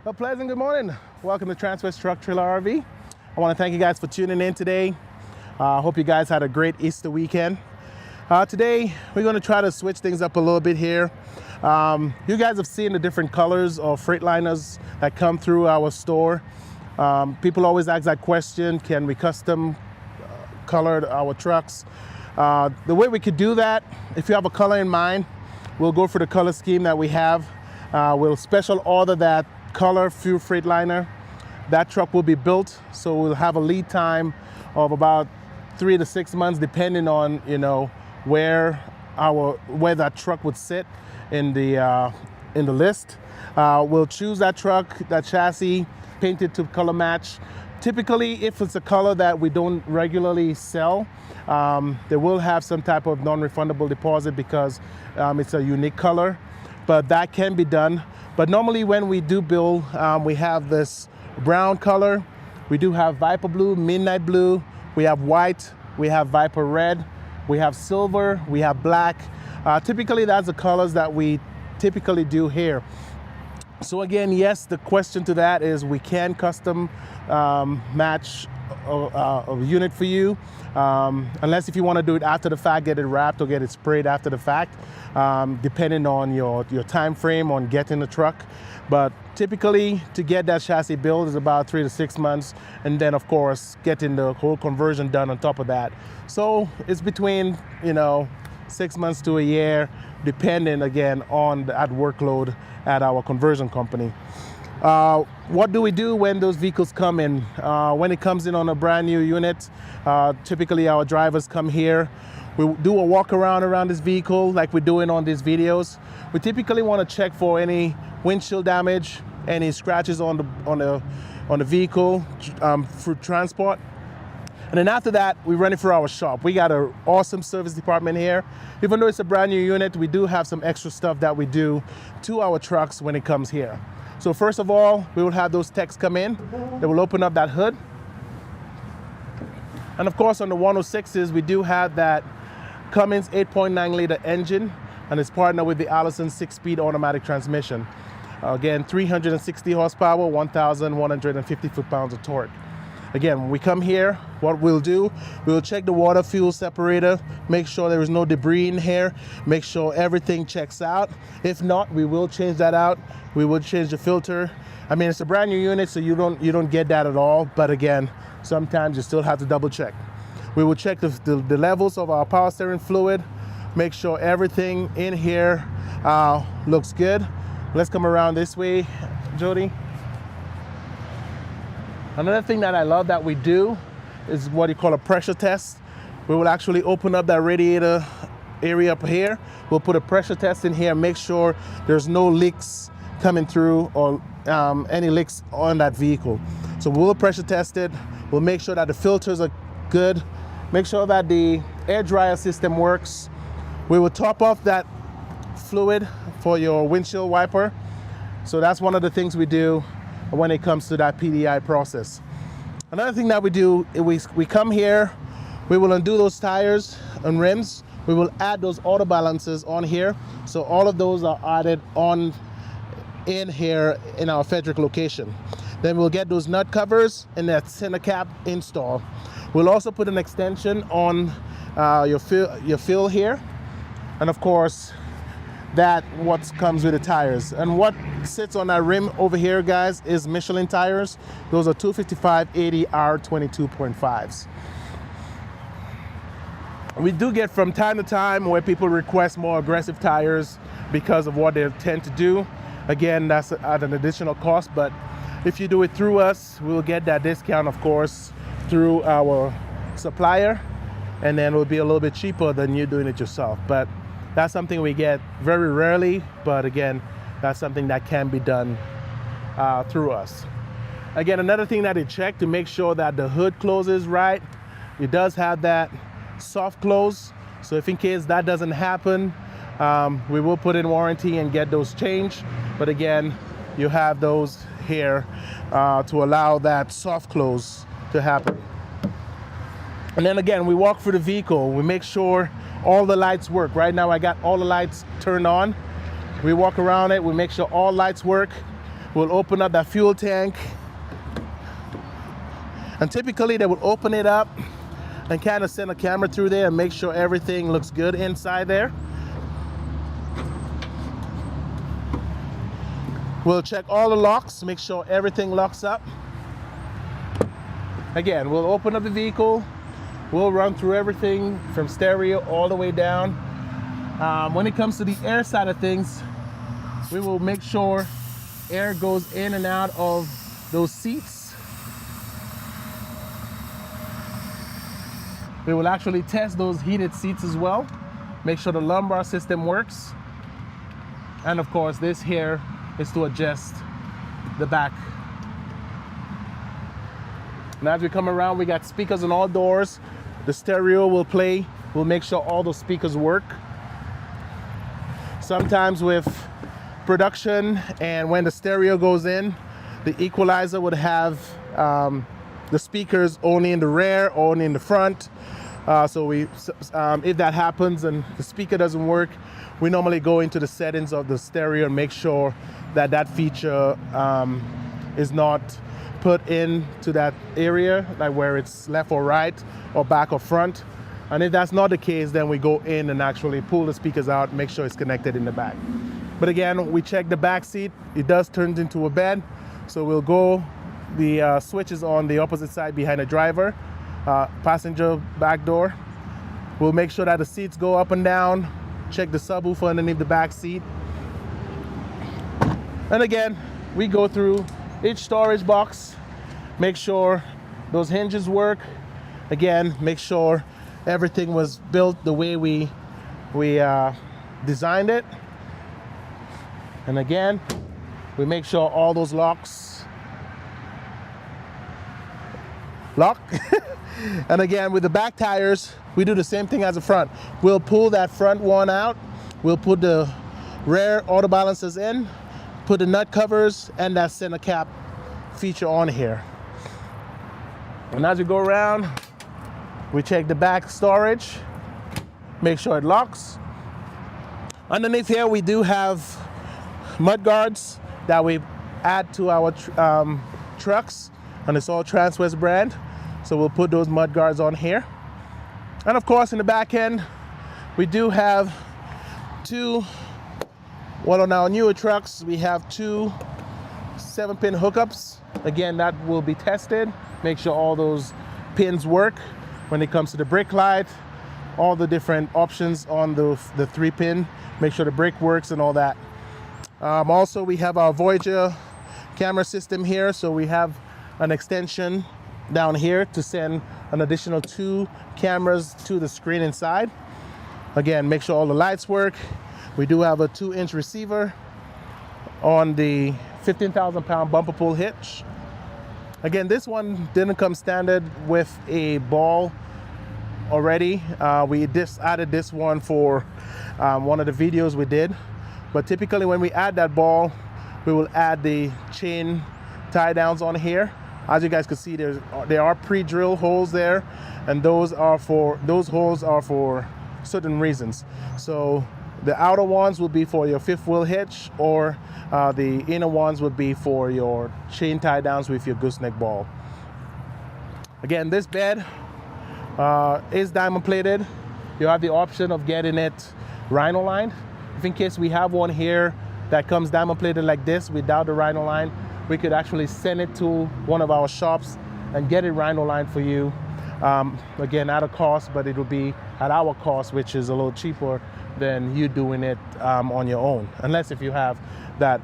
A pleasant good morning. Welcome to Transwest Truck Trailer RV. I want to thank you guys for tuning in today. Hope you guys had a great Easter weekend. Today, we're going to try to switch things up a little bit here. You guys have seen the different colors of Freightliners that come through our store. People always ask that question, can we custom color our trucks? The way we could do that, if you have a color in mind, we'll go for the color scheme that we have. We'll special order that color through Freightliner. That truck will be built, so we'll have a lead time of about 3 to 6 months, depending on where that truck would sit in the list. We'll choose that truck, that chassis, paint it to color match. Typically, if it's a color that we don't regularly sell, they will have some type of non-refundable deposit because it's a unique color, but that can be done. But normally when we do build, we have this brown color, we do have Viper blue, midnight blue, we have white, we have Viper red, we have silver, we have black. Typically that's the colors that we typically do here. So again, yes, the question to that is we can custom match a unit for you, unless if you want to do it after the fact, get it wrapped or get it sprayed after the fact, depending on your time frame on getting the truck. But typically to get that chassis built is about 3 to 6 months, and then of course getting the whole conversion done on top of that. So it's between 6 months to a year, depending again on that workload at our conversion company. What do we do when those vehicles come in? When it comes in on a brand new unit, typically our drivers come here. We do a walk around this vehicle like we're doing on these videos. We typically want to check for any windshield damage, any scratches on the vehicle through transport. And then after that, we run it for our shop. We got an awesome service department here. Even though it's a brand new unit, we do have some extra stuff that we do to our trucks when it comes here. So first of all, we will have those techs come in. They will open up that hood. And of course on the 106s, we do have that Cummins 8.9 liter engine, and it's partnered with the Allison 6-speed automatic transmission. Again, 360 horsepower, 1,150 foot-pounds of torque. Again, when we come here, what we'll do, we'll check the water fuel separator, make sure there is no debris in here, make sure everything checks out. If not, we will change that out. We will change the filter. I mean, it's a brand new unit, so you don't get that at all. But again, sometimes you still have to double check. We will check the levels of our power steering fluid, make sure everything in here looks good. Let's come around this way, Jody. Another thing that I love that we do is what you call a pressure test. We will actually open up that radiator area up here. We'll put a pressure test in here, make sure there's no leaks coming through or any leaks on that vehicle. So we'll pressure test it. We'll make sure that the filters are good. Make sure that the air dryer system works. We will top off that fluid for your windshield wiper. So that's one of the things we do when it comes to that PDI process. Another thing that we do, we come here, we will undo those tires and rims. We will add those auto balancers on here. So all of those are added on in here in our Fredrick location. Then we'll get those nut covers and that center cap install. We'll also put an extension on your fill here. And of course, that what comes with the tires. And what sits on that rim over here, guys, is Michelin tires. Those are 255/80 R22.5s. We do get from time to time where people request more aggressive tires because of what they tend to do. Again, that's at an additional cost, but if you do it through us, we'll get that discount, of course, through our supplier, and then it'll be a little bit cheaper than you doing it yourself. But that's something we get very rarely, but again, that's something that can be done through us. Again, another thing that they check to make sure that the hood closes right, it does have that soft close. So if in case that doesn't happen, we will put in warranty and get those changed. But again, you have those here to allow that soft close to happen. And then again, we walk through the vehicle, we make sure all the lights work. Right now I got all the lights turned on. We walk around it, we make sure all lights work. We'll open up that fuel tank. And typically they would open it up and kind of send a camera through there and make sure everything looks good inside there. We'll check all the locks, make sure everything locks up. Again, we'll open up the vehicle. We'll run through everything from stereo all the way down. When it comes to the air side of things, we will make sure air goes in and out of those seats. We will actually test those heated seats as well. Make sure the lumbar system works. And of course, this here is to adjust the back. And as we come around, we got speakers on all doors. The stereo will play. We'll make sure all those speakers work. Sometimes with production and when the stereo goes in, the equalizer would have the speakers only in the rear, only in the front. So if that happens and the speaker doesn't work, we normally go into the settings of the stereo and make sure that that feature is not put into that area, like where it's left or right or back or front. And if that's not the case, then we go in and actually pull the speakers out, make sure it's connected in the back. But again, we check the back seat. It does turn into a bed. So we'll go, the switch is on the opposite side behind the driver, passenger back door. We'll make sure that the seats go up and down, check the subwoofer underneath the back seat. And again, we go through each storage box, make sure those hinges work. Again, make sure everything was built the way we designed it. And again, we make sure all those locks lock. And again, with the back tires, we do the same thing as the front. We'll pull that front one out. We'll put the rear auto balancers in, put the nut covers and that center cap feature on here. And as we go around, we check the back storage, make sure it locks. Underneath here, we do have mud guards that we add to our trucks, and it's all Transwest brand. So we'll put those mud guards on here. And of course, in the back end, we do have on our newer trucks, we have two 7-pin hookups. Again, that will be tested. Make sure all those pins work. When it comes to the brake light, all the different options on the 3-pin, make sure the brake works and all that. Also, we have our Voyager camera system here. So we have an extension down here to send an additional 2 cameras to the screen inside. Again, make sure all the lights work. We do have a 2-inch receiver on the 15,000-pound bumper pull hitch. Again, this one didn't come standard with a ball already. We just added this one for one of the videos we did. But typically when we add that ball, we will add the chain tie downs on here. As you guys can see, there are pre-drilled holes there, and those holes are for certain reasons. So the outer ones will be for your 5th wheel hitch, or the inner ones would be for your chain tie downs with your gooseneck ball. Again, this bed is diamond plated. You have the option of getting it rhino lined. If in case we have one here that comes diamond plated like this without the rhino line, we could actually send it to one of our shops and get it rhino lined for you. Again, at a cost, but it will be at our cost, which is a little cheaper than you doing it on your own, unless if you have that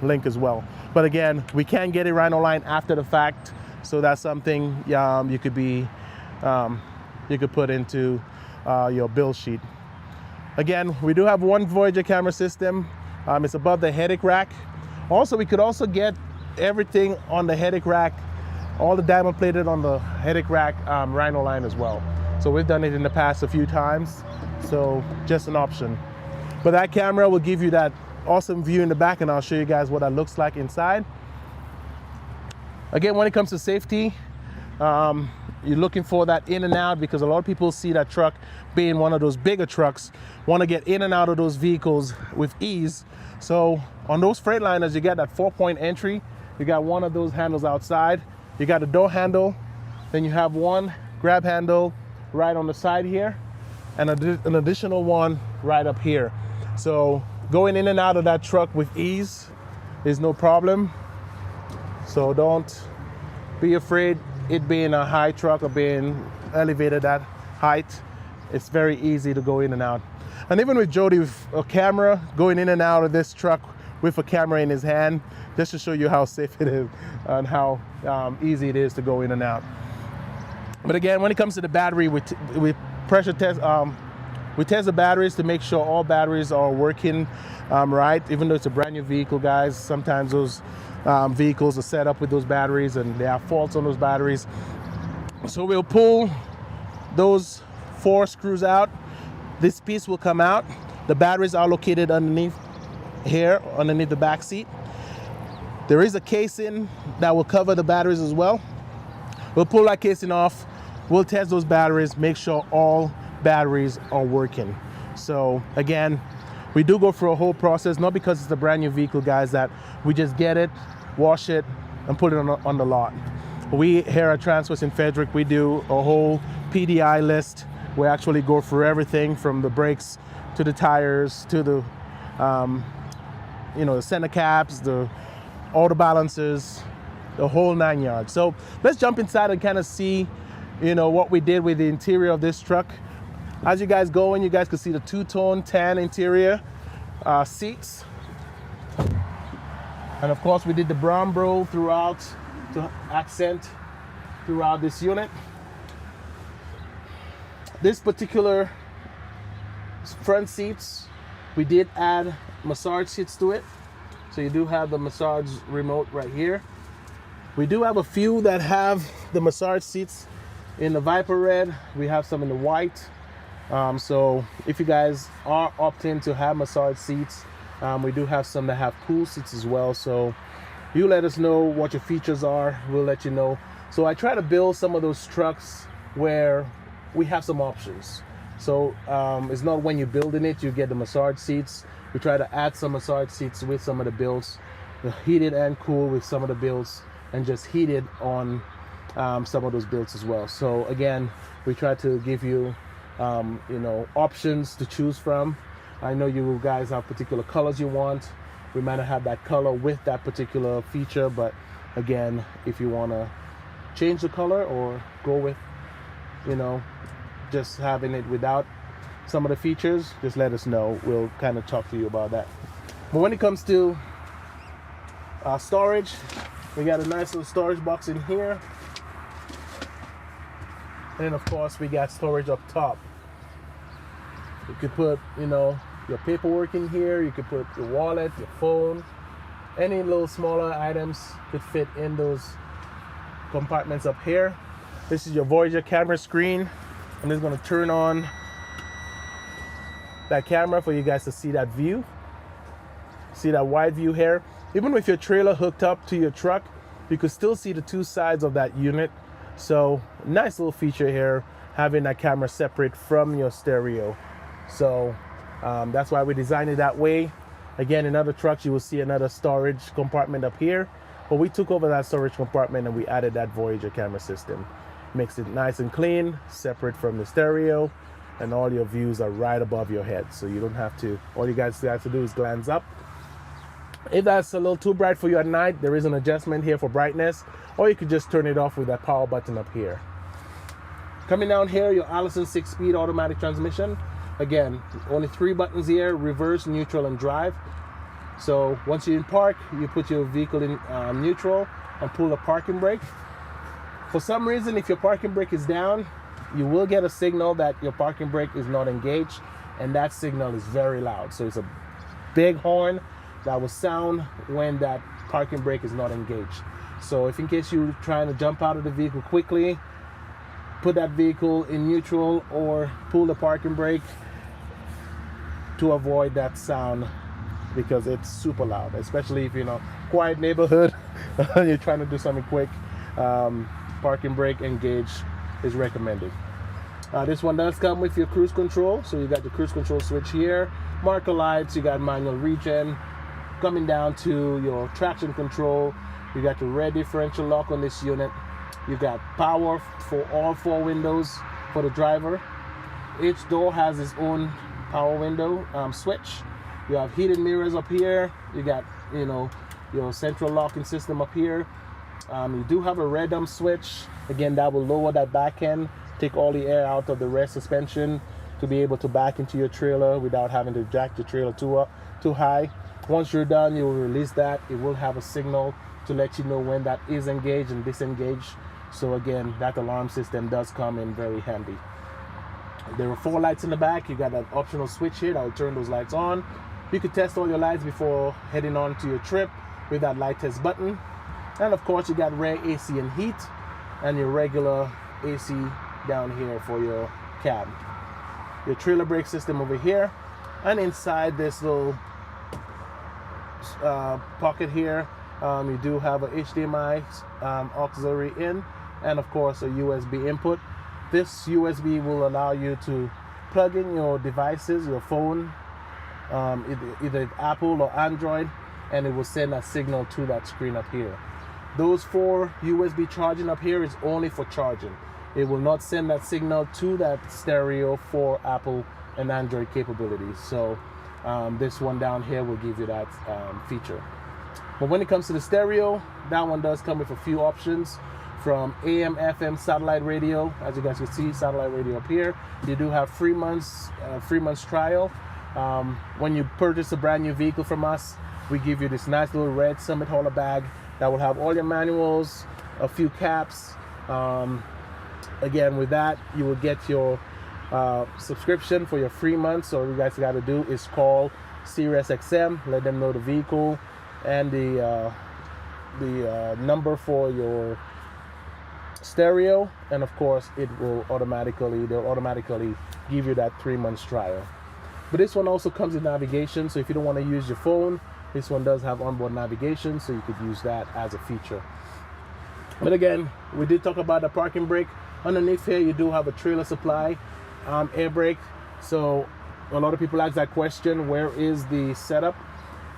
link as well. But again, we can get it rhino lined after the fact, so that's something you could put into your build sheet. Again, we do have one Voyager camera system. It's above the headache rack. Also, we could also get everything on the headache rack, all the diamond plated on the headache rack rhino line as well. So we've done it in the past a few times, so just an option. But that camera will give you that awesome view in the back, and I'll show you guys what that looks like inside. Again, when it comes to safety, you're looking for that in and out, because a lot of people see that truck being one of those bigger trucks, want to get in and out of those vehicles with ease. So on those Freightliners, you got that 4-point entry. You got one of those handles outside. You got a door handle. Then you have one grab handle right on the side here, and an additional one right up here. So going in and out of that truck with ease is no problem. So don't be afraid it being a high truck or being elevated at height. It's very easy to go in and out. And even with Jody, with a camera, going in and out of this truck with a camera in his hand, just to show you how safe it is and how easy it is to go in and out. But again, when it comes to the battery, we pressure test. We test the batteries to make sure all batteries are working right. Even though it's a brand new vehicle, guys, sometimes those vehicles are set up with those batteries and they have faults on those batteries. So we'll pull those 4 screws out. This piece will come out. The batteries are located underneath here, underneath the back seat. There is a casing that will cover the batteries as well. We'll pull that casing off. We'll test those batteries, make sure all batteries are working. So again, we do go through a whole process, not because it's a brand new vehicle, guys, that we just get it, wash it, and put it on the lot. We here at Transwest in Fredrick, we do a whole PDI list. We actually go through everything from the brakes to the tires to the the center caps, all the balances, the whole 9 yards. So let's jump inside and kind of see what we did with the interior of this truck. As you guys go in, you guys can see the two-tone tan interior seats. And of course, we did the brown bro throughout to accent throughout this unit. This particular front seats, we did add massage seats to it. So you do have the massage remote right here. We do have a few that have the massage seats in the Viper red. We have some in the white. So if you guys are opting to have massage seats, we do have some that have cool seats as well. So you let us know what your features are. We'll let you know. So I try to build some of those trucks where we have some options. So it's not when you're building it, you get the massage seats. We try to add some massage seats with some of the builds, the heated and cool with some of the builds, and just heated on some of those builds as well. So again, we try to give you options to choose from. I know you guys have particular colors you want. We might not have that color with that particular feature, but again, if you want to change the color or go with just having it without some of the features, just let us know. We'll kind of talk to you about that. But when it comes to storage, we got a nice little storage box in here. And then of course we got storage up top. You could put, your paperwork in here. You could put your wallet, your phone, any little smaller items could fit in those compartments up here. This is your Voyager camera screen. I'm just gonna turn on that camera for you guys to see that view. See that wide view here. Even with your trailer hooked up to your truck, you could still see the two sides of that unit. So nice little feature here, having that camera separate from your stereo. So that's why we designed it that way. Again, in other trucks, you will see another storage compartment up here, but we took over that storage compartment and we added that Voyager camera system. Makes it nice and clean, separate from the stereo, and all your views are right above your head. So you don't have to, all you guys have to do is glance up. If that's a little too bright for you at night, there is an adjustment here for brightness, or you could just turn it off with that power button up here. Coming down here, your Allison 6-speed automatic transmission. Again, only 3 buttons here: reverse, neutral, and drive. So once you're in park, you put your vehicle in neutral and pull the parking brake. For some reason, if your parking brake is down, you will get a signal that your parking brake is not engaged, and that signal is very loud. So it's a big horn that will sound when that parking brake is not engaged. So if in case you're trying to jump out of the vehicle quickly, put that vehicle in neutral or pull the parking brake to avoid that sound, because it's super loud, especially if you're in a quiet neighborhood and you're trying to do something quick. Parking brake engage is recommended. This one does come with your cruise control. So you got the cruise control switch here, marker lights, you got manual regen. Coming down to your traction control, you got the rear differential lock on this unit. You got power for all 4 windows for the driver. Each door has its own power window switch. You have heated mirrors up here. You got, you know, your central locking system up here. You do have a rear dump switch. Again, that will lower that back end, take all the air out of the rear suspension to be able to back into your trailer without having to jack the trailer too high. Once you're done, you will release that. It will have a signal to let you know when that is engaged and disengaged. So again, that alarm system does come in very handy. There are 4 lights in the back. You got an optional switch here that will turn those lights on. You could test all your lights before heading on to your trip with that light test button. And of course, you got rear AC and heat and your regular AC down here for your cab. Your trailer brake system over here, and inside this little pocket here, you do have a HDMI auxiliary in, and of course a USB input. This USB will allow you to plug in your devices, your phone, either Apple or Android, and it will send a signal to that screen up here. Those 4 USB charging up here is only for charging. It will not send that signal to that stereo for Apple and Android capabilities. So this one down here will give you that feature. But when it comes to the stereo, that one does come with a few options, from AM, FM, satellite radio. As you guys can see, satellite radio up here. You do have 3 months trial. When you purchase a brand new vehicle from us, we give you this nice little red Summit hauler bag that will have all your manuals, a few caps. Again, with that, you will get your subscription for your 3 months. So all you guys got to do is call SiriusXM, let them know the vehicle and the number for your stereo, and of course they'll automatically give you that 3 months trial. But this one also comes with navigation, so if you don't want to use your phone, this one does have onboard navigation, so you could use that as a feature. But again, we did talk about the parking brake. Underneath here, you do have a trailer supply air brake. So a lot of people ask that question, where is the setup?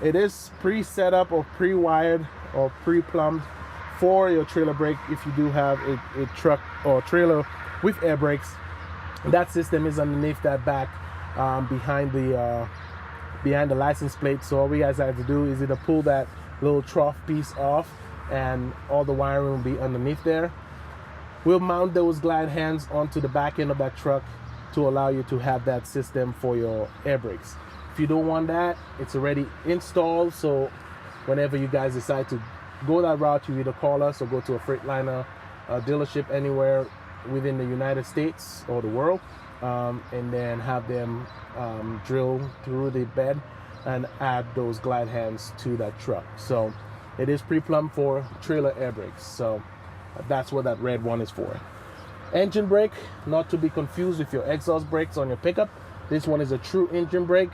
It is pre-set up or pre-wired or pre-plumbed for your trailer brake. If you do have a truck or trailer with air brakes, that system is underneath that back behind the license plate. So all we guys have to do is either pull that little trough piece off, and all the wiring will be underneath there. We'll mount those glide hands onto the back end of that truck to allow you to have that system for your air brakes. If you don't want that, it's already installed, so whenever you guys decide to go that route, you either call us or go to a Freightliner dealership anywhere within the United States or the world, and then have them drill through the bed and add those glide hands to that truck. So it is pre-plumbed for trailer air brakes. So that's what that red one is for. Engine brake, not to be confused with your exhaust brakes on your pickup. This one is a true engine brake.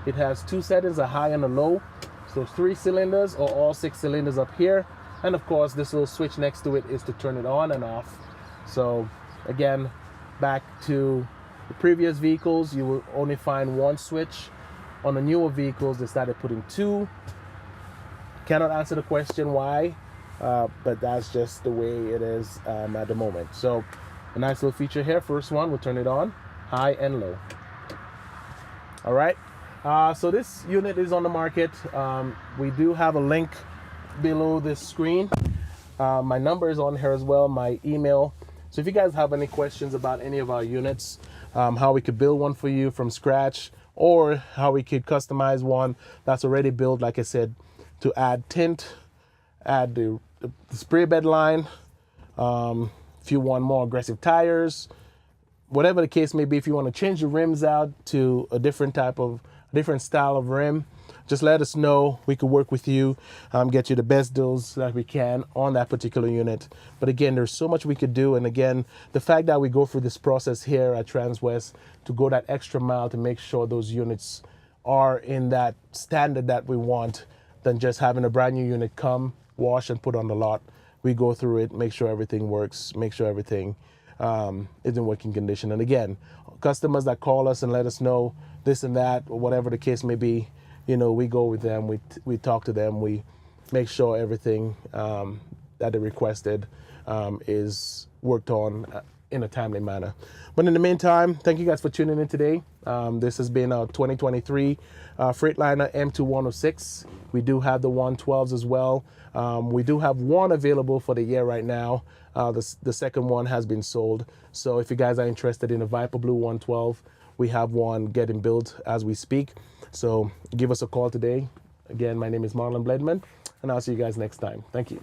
It has 2 settings, a high and a low. So 3 cylinders or all 6 cylinders up here. And of course, this little switch next to it is to turn it on and off. So again, back to the previous vehicles, you will only find 1 switch. On the newer vehicles, they started putting 2. Cannot answer the question why, but that's just the way it is at the moment. So a nice little feature here. First one, we'll turn it on, high and low. All right. So this unit is on the market. We do have a link below this screen. My number is on here as well, my email. So if you guys have any questions about any of our units, how we could build one for you from scratch, or how we could customize one that's already built, like I said, to add tint, add the spray bed line, if you want more aggressive tires, whatever the case may be, if you want to change the rims out to a different style of rim, just let us know. We could work with you, get you the best deals that we can on that particular unit. But again, there's so much we could do. And again, the fact that we go through this process here at Transwest to go that extra mile to make sure those units are in that standard that we want, than just having a brand new unit come, wash, and put on the lot. We go through it, make sure everything works, make sure everything is in working condition. And again, customers that call us and let us know this and that, or whatever the case may be, you know, we go with them, we talk to them, we make sure everything that they requested is worked on in a timely manner. But in the meantime, thank you guys for tuning in today. This has been our 2023 Freightliner M2 106. We do have the 112s as well. We do have one available for the year right now. The second one has been sold. So if you guys are interested in a Viper Blue 112, we have one getting built as we speak. So give us a call today. Again, my name is Marlon Bledman, and I'll see you guys next time. Thank you.